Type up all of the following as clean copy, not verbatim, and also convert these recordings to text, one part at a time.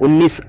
19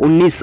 19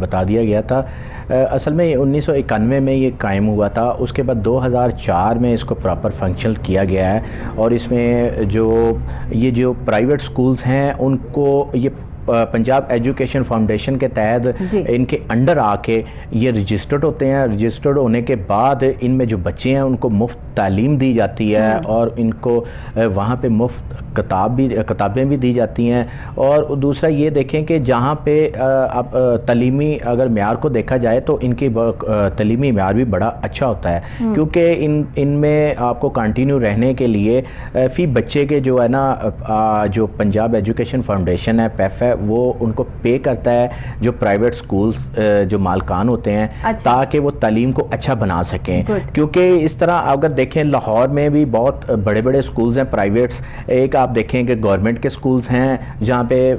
بتا دیا گیا تھا. اصل میں 1991 میں یہ قائم ہوا تھا. اس کے بعد 2004 میں اس کو پراپر فنکشنل کیا گیا ہے, اور اس میں جو پرائیویٹ سکولز ہیں ان کو یہ پنجاب ایجوکیشن فاؤنڈیشن کے تحت ان کے انڈر آ کے یہ رجسٹرڈ ہوتے ہیں. رجسٹرڈ ہونے کے بعد ان میں جو بچے ہیں ان کو مفت تعلیم دی جاتی ہے, اور ان کو وہاں پہ مفت کتابیں بھی دی جاتی ہیں. اور دوسرا یہ دیکھیں کہ جہاں پہ اب تعلیمی اگر معیار کو دیکھا جائے تو ان کی تعلیمی معیار بھی بڑا اچھا ہوتا ہے, کیونکہ ان میں آپ کو کنٹینیو رہنے کے لیے فی بچے کے جو ہے نا جو پنجاب ایجوکیشن فاؤنڈیشن ہے پیف ہے وہ ان کو پے کرتا ہے جو پرائیویٹ سکولز جو مالکان ہوتے ہیں, تاکہ وہ تعلیم کو اچھا بنا سکیں. کیونکہ اس طرح اگر دیکھیں لاہور میں بھی بہت بڑے بڑے سکولز ہیں پرائیویٹس. ایک آپ دیکھیں کہ گورنمنٹ کے سکولز ہیں جہاں پہ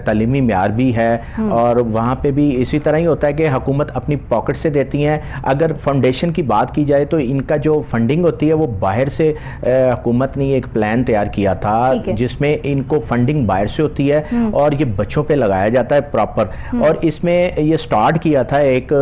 تعلیمی معیار بھی ہے, اور وہاں پہ بھی اسی طرح ہی ہوتا ہے کہ حکومت اپنی پاکٹ سے دیتی ہیں. اگر فاؤنڈیشن کی بات کی جائے تو ان کا جو فنڈنگ ہوتی ہے وہ باہر سے حکومت نے ایک پلان تیار کیا تھا جس میں ان کو فنڈنگ باہر سے ہوتی ہے اور یہ بچوں پہ لگایا جاتا ہے پراپر. اور اس میں یہ سٹارٹ کیا تھا ایک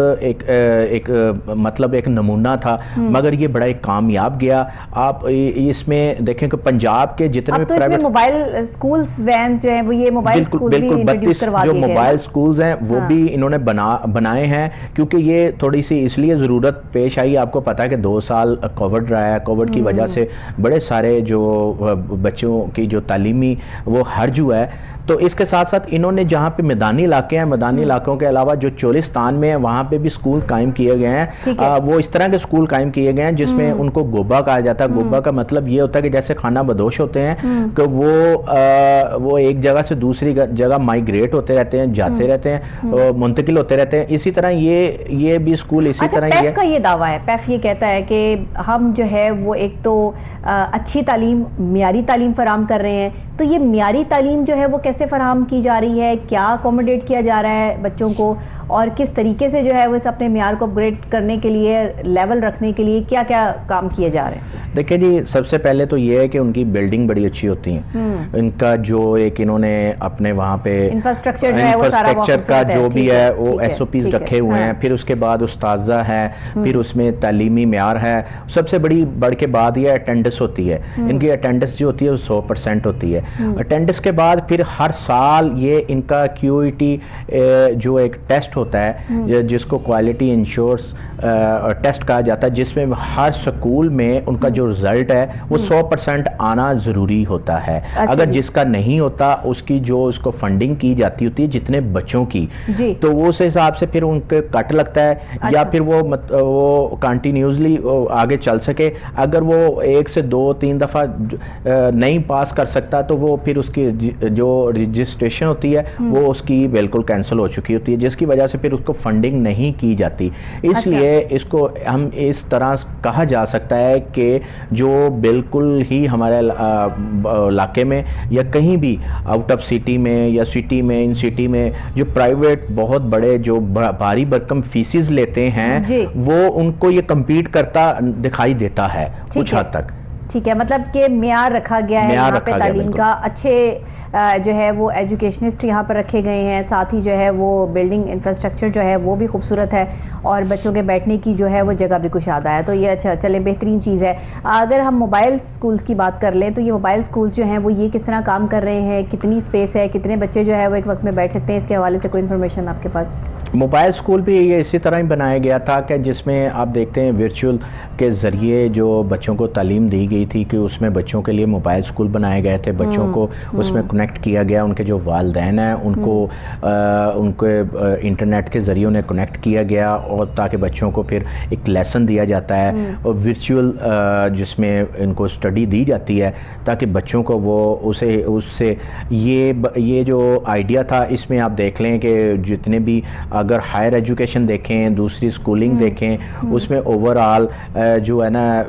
مطلب ایک نمونہ تھا, مگر یہ بڑا ایک کامیاب گیا. آپ اس میں دیکھیں کہ پنجاب کے جتنے پرائیویٹ موبائل سکولز وین جو ہیں وہ یہ موبائل سکول بھی انٹروڈیوس کروا دیے گئے. جو موبائل سکولز ہیں وہ بھی انہوں نے بنائے ہیں, کیونکہ یہ تھوڑی سی اس لیے ضرورت پیش آئی. آپ کو پتا ہے کہ 2 سال کووڈ رہا ہے, کووڈ کی وجہ سے بڑے سارے جو بچوں کی جو تعلیمی وہ حرج ہوا ہے. تو اس کے ساتھ ساتھ انہوں نے جہاں پہ میدانی علاقے ہیں, میدانی علاقوں کے علاوہ جو چولستان میں ہیں وہاں پہ بھی سکول قائم کیے گئے ہیں. وہ اس طرح کے سکول قائم کیے گئے ہیں جس میں ان کو گوبا کہا جاتا ہے. گوبا کا مطلب یہ ہوتا ہے کہ جیسے خانہ بدوش ہوتے ہیں کہ وہ ایک جگہ سے دوسری جگہ مائیگریٹ ہوتے رہتے ہیں, جاتے رہتے ہیں, منتقل ہوتے رہتے ہیں. اسی طرح یہ بھی سکول اسی طرح ہی ہے. پیف کا یہ دعویٰ ہے, پیف یہ کہتا ہے کہ ہم جو ہے وہ ایک تو اچھی تعلیم, معیاری تعلیم فراہم کر رہے ہیں. تو یہ معیاری تعلیم جو ہے وہ کیسے فراہم کی جا رہی ہے, کیا اکوموڈیٹ کیا جا رہا ہے بچوں کو, اور کس طریقے سے جو ہے وہ اس اپنے معیار کو اپگریڈ کرنے کے لیے, لیول رکھنے کے لیے کیا کیا کام کیے جا رہے ہیں؟ دیکھیں جی, سب سے پہلے تو یہ ہے کہ ان کی بلڈنگ بڑی اچھی ہوتی ہیں. ان کا جو ایک انہوں نے اپنے وہاں پہ انفراسٹرکچر کا جو بھی ہے وہ ایس او پیز رکھے ہوئے ہیں. پھر اس کے بعد استاذہ ہے, پھر اس میں تعلیمی معیار ہے. سب سے بڑھ کے بعد یہ اٹینڈنس ہوتی ہے. ان کی اٹینڈنس جو ہوتی ہے وہ 100% ہوتی ہے. اٹینڈنس کے بعد پھر ہر سال یہ ان کا QET جو ایک ٹیسٹ ہوتا ہے جس کو کوالٹی انشورنس ٹیسٹ کہا جاتا ہے, جس میں ہر سکول میں ان کا جو رزلٹ ہے وہ 100% آنا ضروری ہوتا ہے. اگر جس کا نہیں ہوتا اس کی جو اس کو فنڈنگ کی جاتی ہوتی ہے جتنے بچوں کی, تو وہ اس حساب سے پھر ان کے کٹ لگتا ہے, یا پھر وہ کنٹینیوسلی آگے چل سکے. اگر وہ 1 سے 2-3 دفعہ نہیں پاس کر سکتا تو وہ پھر اس کی جو رجسٹریشن ہوتی ہے وہ اس کی بالکل کینسل ہو چکی ہوتی ہے, جس کی وجہ سے پھر اس کو فنڈنگ نہیں کی جاتی. اس لیے اس کو ہم اس طرح کہا جا سکتا ہے کہ جو بالکل ہی ہمارے علاقے میں یا کہیں بھی آؤٹ آف سٹی میں یا سٹی میں, ان سٹی میں جو پرائیویٹ بہت بڑے جو بھاری بھرکم فیسز لیتے ہیں وہ ان کو یہ کمپیٹ کرتا دکھائی دیتا ہے کچھ حد تک. ٹھیک ہے, مطلب کہ معیار رکھا گیا ہے یہاں پہ تعلیم کا, اچھے جو ہے وہ ایجوکیشنسٹ یہاں پر رکھے گئے ہیں. ساتھ ہی جو ہے وہ بلڈنگ انفراسٹرکچر جو ہے وہ بھی خوبصورت ہے, اور بچوں کے بیٹھنے کی جو ہے وہ جگہ بھی کشادہ ہے. تو یہ اچھا چلیں بہترین چیز ہے. اگر ہم موبائل سکولز کی بات کر لیں تو یہ موبائل سکولز جو ہیں وہ یہ کس طرح کام کر رہے ہیں, کتنی سپیس ہے, کتنے بچے جو ہے وہ ایک وقت میں بیٹھ سکتے ہیں, اس کے حوالے سے کوئی انفارمیشن آپ کے پاس؟ موبائل سکول بھی یہ اسی طرح ہی بنایا گیا تھا کہ جس میں آپ دیکھتے ہیں ورچوئل کے ذریعے جو بچوں کو تعلیم دی گئی تھی کہ اس میں بچوں کے لیے موبائل سکول بنائے گئے تھے. بچوں کو اس میں کنیکٹ کیا گیا, ان کے جو والدین ہیں ان کو ان کے انٹرنیٹ کے ذریعے انہیں کنیکٹ کیا گیا, اور تاکہ بچوں کو پھر ایک لیسن دیا جاتا ہے اور ورچوئل جس میں ان کو اسٹڈی دی جاتی ہے, تاکہ بچوں کو وہ اس سے یہ جو آئیڈیا تھا. اس میں آپ دیکھ لیں کہ جتنے بھی اگر ہائر ایجوکیشن دیکھیں, دوسری سکولنگ دیکھیں, اس میں اوورآل جو ہے نا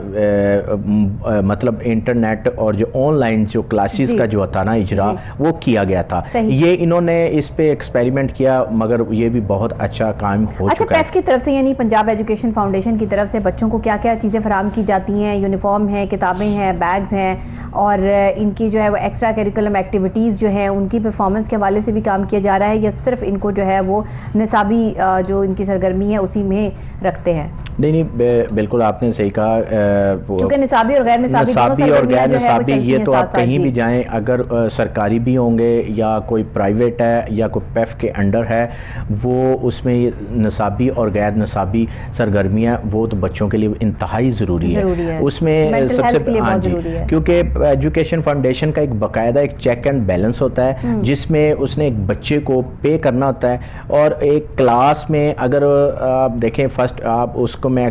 مطلب انٹرنیٹ اور جو آن لائن جو کلاسز کا جو تھا نا اجرا وہ کیا گیا تھا. یہ انہوں نے اس پہ ایکسپیریمنٹ کیا, مگر یہ بھی بہت اچھا کام ہو چکا ہے. اچھا, پیف کی طرف سے یعنی پنجاب ایجوکیشن فاؤنڈیشن کی طرف سے بچوں کو کیا کیا چیزیں فراہم کی جاتی ہیں؟ یونیفارم ہیں, کتابیں ہیں, بیگز ہیں, اور ان کی جو ہے وہ ایکسٹرا کریکولم ایکٹیویٹیز جو ہیں ان کی پرفارمنس کے حوالے سے بھی کام کیا جا رہا ہے, یا صرف ان کو جو ہے وہ نصابی جو ان کی سرگرمی ہے اسی میں رکھتے ہیں؟ نہیں بالکل آپ نے صحیح کہا, کیونکہ نصابی اور غیر نصابی اور غیر نصابی یہ تو آپ کہیں بھی جائیں, اگر سرکاری بھی ہوں گے یا کوئی پرائیویٹ ہے یا کوئی پیف کے انڈر ہے, وہ اس میں نصابی اور غیر نصابی سرگرمیاں وہ تو بچوں کے لیے انتہائی ضروری ہے. اس میں سب سے کیونکہ ایجوکیشن فاؤنڈیشن کا ایک باقاعدہ ایک چیک اینڈ بیلنس ہوتا ہے جس میں اس نے ایک بچے کو پے کرنا ہوتا ہے, اور ایک کلاس میں اگر آپ دیکھیں فرسٹ, آپ اس کو میں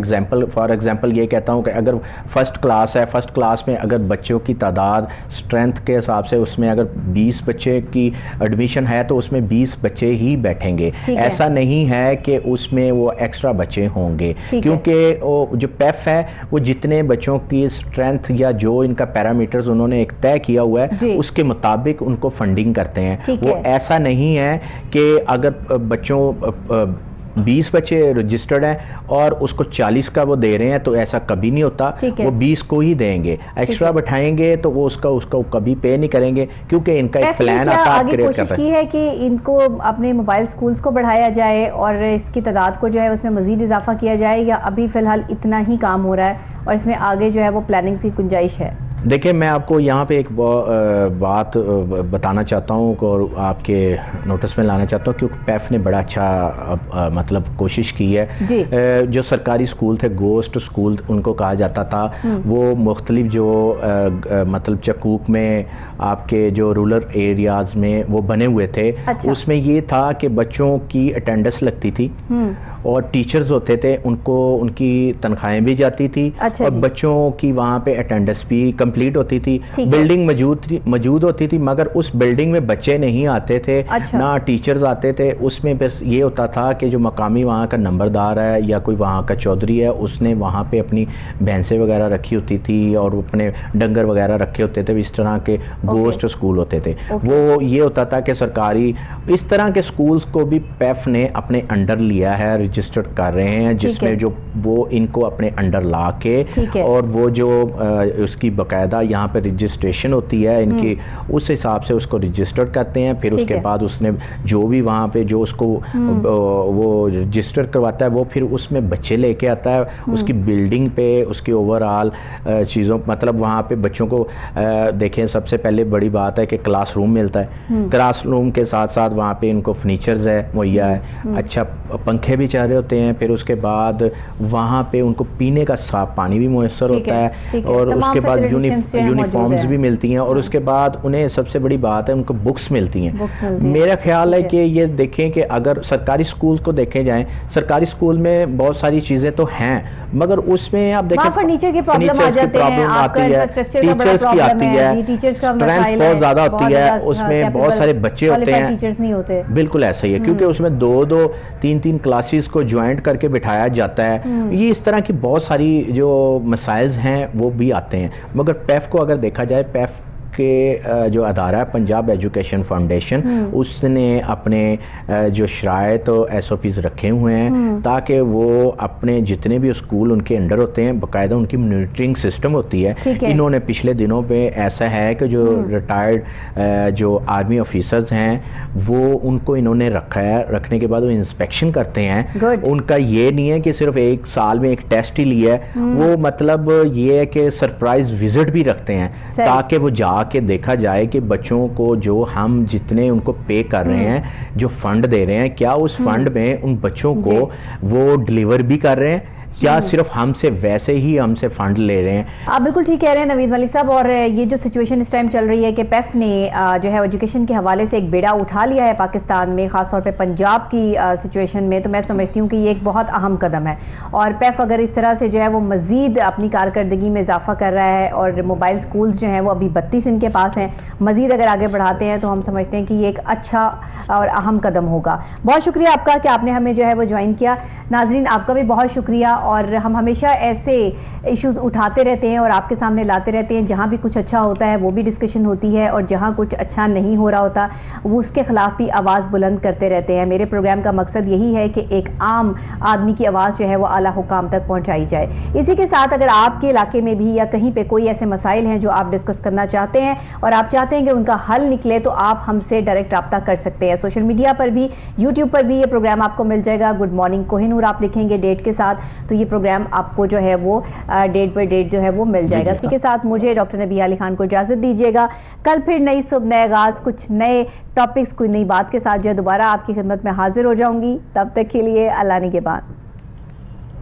فار ایگزامپل یہ کہتا ہوں کہ اگر فرسٹ کلاس ہے, فرسٹ کلاس میں اگر بچوں کی تعداد اسٹرینتھ کے حساب سے اس میں اگر 20 بچے کی ایڈمیشن ہے تو اس میں 20 بچے ہی بیٹھیں گے. ایسا نہیں ہے کہ اس میں وہ ایکسٹرا بچے ہوں گے, کیونکہ جو پیف ہے وہ جتنے بچوں کی اسٹرینتھ یا جو ان کا پیرامیٹرز انہوں نے ایک طے کیا ہوا ہے اس کے مطابق ان کو فنڈنگ کرتے ہیں. وہ ایسا نہیں ہے کہ اگر بچوں 20 بچے رجسٹرڈ ہیں اور اس کو 40 کا وہ دے رہے ہیں تو ایسا کبھی نہیں ہوتا, وہ 20 کو ہی دیں گے. ایکسٹرا بٹھائیں گے تو وہ اس کا کبھی پے نہیں کریں گے, کیونکہ ان کا ایک پلان آتا ہے. آگے کوشش کی ہے کہ ان کو اپنے موبائل سکولز کو بڑھایا جائے اور اس کی تعداد کو جو ہے اس میں مزید اضافہ کیا جائے, یا ابھی فی الحال اتنا ہی کام ہو رہا ہے اور اس میں آگے جو ہے وہ پلاننگ کی گنجائش ہے؟ دیکھیں میں آپ کو یہاں پہ ایک بات بتانا چاہتا ہوں اور آپ کے نوٹس میں لانا چاہتا ہوں, کیونکہ پیف نے بڑا اچھا مطلب کوشش کی ہے. جو سرکاری اسکول تھے, گوسٹ اسکول ان کو کہا جاتا تھا, وہ مختلف جو مطلب چکوک میں آپ کے جو رورل ایریاز میں وہ بنے ہوئے تھے, اس میں یہ تھا کہ بچوں کی اٹینڈنس لگتی تھی اور ٹیچرز ہوتے تھے, ان کو ان کی تنخواہیں بھی جاتی تھی اور بچوں کی وہاں پہ اٹینڈنس بھی کمپلیٹ ہوتی تھی. بلڈنگ موجود ہوتی تھی, مگر اس بلڈنگ میں بچے نہیں آتے تھے, نہ ٹیچرز آتے تھے. اس میں بس یہ ہوتا تھا کہ جو مقامی وہاں کا نمبردار ہے یا کوئی وہاں کا چودھری ہے, اس نے وہاں پہ اپنی بھینسیں وغیرہ رکھی ہوتی تھی اور اپنے ڈنگر وغیرہ رکھے ہوتے تھے. اس طرح کے گوسٹ اسکول ہوتے تھے. وہ یہ ہوتا تھا کہ سرکاری اس طرح کے اسکولز کو بھی پیف نے اپنے انڈر لیا ہے, رجسٹر کر رہے ہیں, جس میں جو وہ ان کو اپنے انڈر لا کے اور وہ جو اس کی باقاعدہ یہاں پہ رجسٹریشن ہوتی ہے ان کی, اس حساب سے اس کو رجسٹر کرتے ہیں. پھر اس کے بعد اس نے جو بھی وہاں پہ جو اس کو وہ رجسٹر کرواتا ہے وہ پھر اس میں بچے لے کے آتا ہے, اس کی بلڈنگ پہ اس کی اوور آل چیزوں, مطلب وہاں پہ بچوں کو دیکھیں سب سے پہلے بڑی بات ہے کہ کلاس روم ملتا ہے. کلاس روم کے ساتھ ساتھ وہاں پہ ان کو فرنیچرز ہے مہیا ہے, اچھا پنکھے بھی چل رہے ہوتے ہیں. پھر اس کے بعد وہاں پہ ان کو پینے کا صاف پانی بھی میسر ہوتا ہے, اور اس کے بعد یونیفارمز بھی ملتی ہیں, اور اس کے بعد انہیں سب سے بڑی بات ہے ان کو بکس ملتی ہیں. میرا خیال ہے کہ یہ دیکھیں کہ اگر سرکاری اسکول کو دیکھیں جائیں, سرکاری اسکول میں بہت ساری چیزیں تو ہیں, مگر اس میں آپ دیکھیں فرنیچر کی پرابلم آتی ہے, ٹیچرز کی آتی ہے, اسٹرینتھ بہت زیادہ ہوتی ہے, اس میں بہت سارے بچے ہوتے ہیں. بالکل ایسا ہی ہے, کیونکہ اس میں 2-2 3-3 کلاسز کو جوائنٹ کر کے بٹھایا جاتا ہے. یہ اس طرح کی بہت ساری جو مسائل ہیں وہ بھی آتے ہیں. مگر پیف کو اگر دیکھا جائے, پیف کے جو ادارہ ہے پنجاب ایجوکیشن فاؤنڈیشن, اس نے اپنے جو شرائط و ایس او پیز رکھے ہوئے ہیں تاکہ وہ اپنے جتنے بھی اسکول ان کے انڈر ہوتے ہیں باقاعدہ ان کی مانیٹرنگ سسٹم ہوتی ہے. انہوں نے پچھلے دنوں پہ ایسا ہے کہ جو ریٹائرڈ جو آرمی آفیسرز ہیں وہ ان کو انہوں نے رکھا ہے, رکھنے کے بعد وہ انسپیکشن کرتے ہیں. ان کا یہ نہیں ہے کہ صرف ایک سال میں ایک ٹیسٹ ہی لیا ہے, وہ مطلب یہ ہے کہ سرپرائز وزٹ بھی رکھتے ہیں تاکہ وہ جا کہ دیکھا جائے کہ بچوں کو جو ہم جتنے ان کو پے کر رہے ہیں, جو فنڈ دے رہے ہیں, کیا اس فنڈ میں ان بچوں کو وہ ڈلیور بھی کر رہے ہیں یا صرف ہم سے ویسے ہی ہم سے فنڈ لے رہے ہیں. آپ بالکل ٹھیک کہہ رہے ہیں نوید ملک صاحب, اور یہ جو سچویشن اس ٹائم چل رہی ہے کہ پیف نے جو ہے ایجوکیشن کے حوالے سے ایک بیڑا اٹھا لیا ہے پاکستان میں, خاص طور پہ پنجاب کی سچویشن میں, تو میں سمجھتی ہوں کہ یہ ایک بہت اہم قدم ہے. اور پیف اگر اس طرح سے جو ہے وہ مزید اپنی کارکردگی میں اضافہ کر رہا ہے, اور موبائل سکولز جو ہیں وہ ابھی 32 ان کے پاس ہیں, مزید اگر آگے بڑھاتے ہیں تو ہم سمجھتے ہیں کہ یہ ایک اچھا اور اہم قدم ہوگا. بہت شکریہ آپ کا کہ آپ نے ہمیں جو ہے وہ جوائن کیا. ناظرین آپ کا بھی بہت شکریہ, اور ہم ہمیشہ ایسے ایشوز اٹھاتے رہتے ہیں اور آپ کے سامنے لاتے رہتے ہیں. جہاں بھی کچھ اچھا ہوتا ہے وہ بھی ڈسکشن ہوتی ہے, اور جہاں کچھ اچھا نہیں ہو رہا ہوتا وہ اس کے خلاف بھی آواز بلند کرتے رہتے ہیں. میرے پروگرام کا مقصد یہی ہے کہ ایک عام آدمی کی آواز جو ہے وہ اعلیٰ حکام تک پہنچائی جائے. اسی کے ساتھ اگر آپ کے علاقے میں بھی یا کہیں پہ کوئی ایسے مسائل ہیں جو آپ ڈسکس کرنا چاہتے ہیں اور آپ چاہتے ہیں کہ ان کا حل نکلے, تو آپ ہم سے ڈائریکٹ رابطہ کر سکتے ہیں. سوشل میڈیا پر بھی, یوٹیوب پر بھی یہ پروگرام آپ کو مل جائے گا. گڈ مارننگ کوہ نور آپ لکھیں گے ڈیٹ کے ساتھ تو یہ پروگرام آپ کو جو ہے وہ ڈیٹ پر ڈیٹ جو ہے وہ مل جائے گا. اسی کے ساتھ مجھے ڈاکٹر نبی علی خان کو اجازت دیجیے گا. کل پھر نئی صبح, نئے آغاز, کچھ نئے ٹاپکس, کوئی نئی بات کے ساتھ جو ہے دوبارہ آپ کی خدمت میں حاضر ہو جاؤں گی. تب تک کے لیے اللہ نگہبان.